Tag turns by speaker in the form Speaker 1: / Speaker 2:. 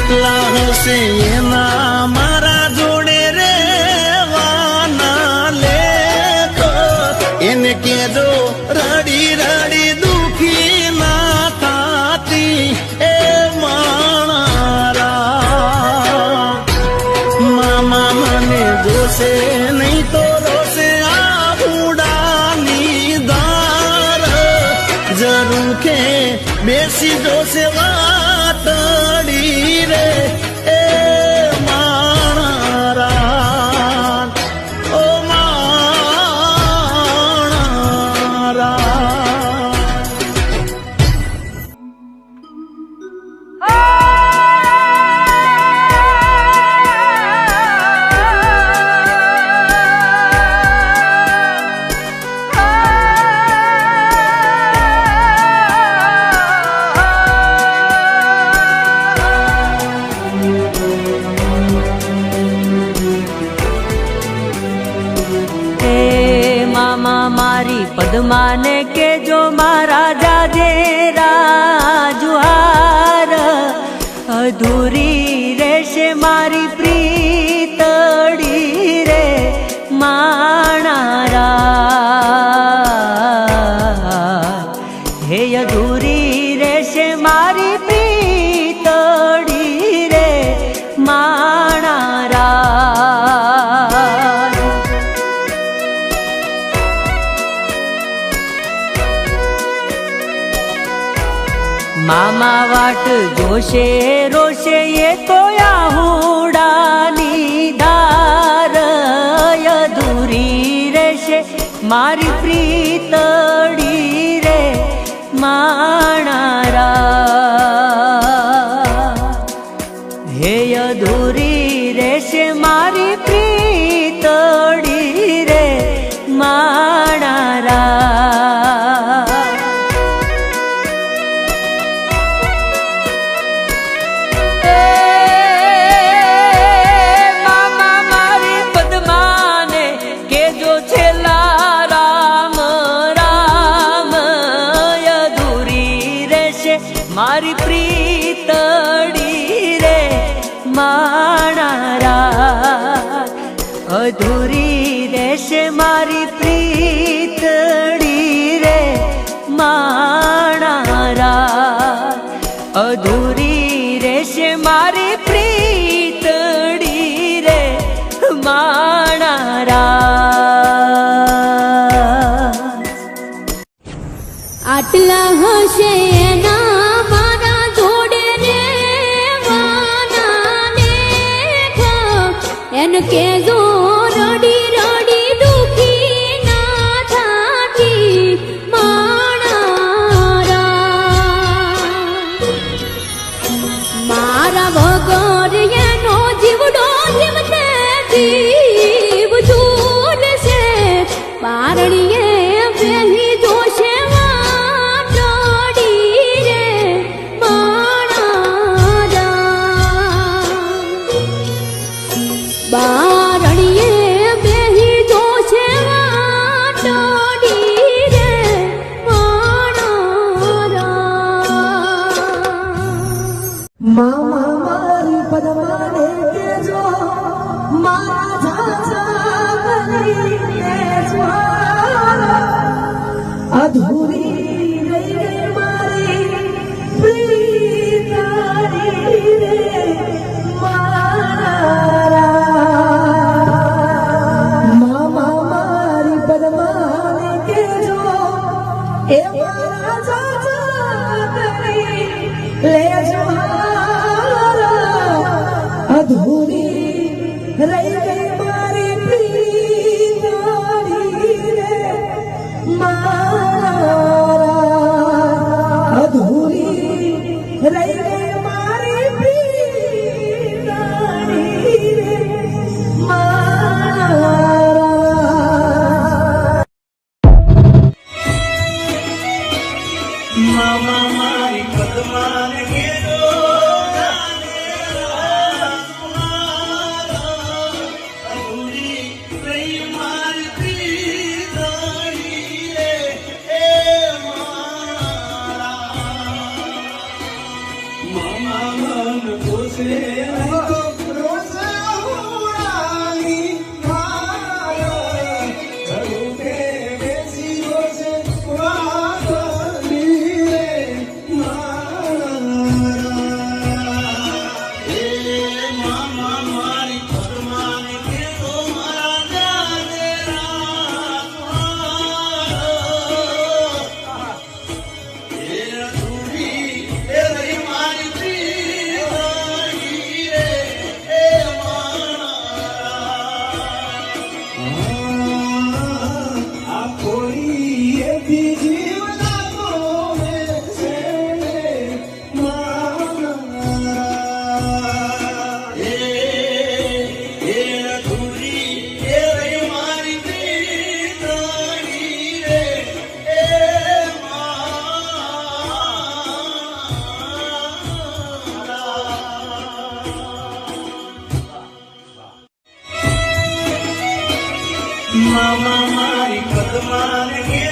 Speaker 1: જેટલા હશે એના મારા જોડે રેવાના લેખ એને કેજો રડી રડી દુખી ના થાતી એ મારા મામા મને જોશે નહીં તો રોશે આ બુડાની દાર જરૂર કે બેસી જોશે વાતડી રે એ મારા ઓ મારા
Speaker 2: મારી પદ્માને કે જો મારા જાજેરા જુહાર અધૂરી રહેશે મારી પ્રીતડી રે માણારા હે અધૂરી રહેશે મારી પ્રીતડી રે માણારા મામા વાટ જોશે રોશે એ તો આહુડાની ધાર અધૂરી રહેશે મારી પ્રીતડી રે માણારા હે અધૂરી રહેશે મારી પ્રીતડી રે માણારા મારી પ્રીતડી રે માણારા અધૂરી રહેશે મારી પ્રીતડી રે માણારા અધૂરી રહેશે મારી પ્રીતડી રે માણારા
Speaker 3: આટલા હશે એના કેજો રડી રડી દુખી ના થાતી માણારા મારા વગર એનો જીવડો જીવતે જીવ ઝૂલશે પારણીએ બેહી જોશે વાટડી રે બારણીએ બેહી જોશે વાટડી રે માણારા
Speaker 4: મામા મારી પદ્માને કેજો મારા ઝાઝા ગલીને જ્વાળા અધૂરી રહી રે મારી પ્રીતડી રે મારા એ મારા જાજા કરી લેજો અધૂરી રહી ગઈ મારી પ્રીતડી રે મારા અધૂરી રહી ગઈ મારી પ્રીતડી રે મારા
Speaker 1: મામા મારી પદ્માને કેજો મન પૂછે તો રોષ ઉડાવી મારા ઘરું કે બેસી રોષ વાગલી રે મારા એ મામા મારી પરમાન કે તો મારા મામા મારી પદ્માને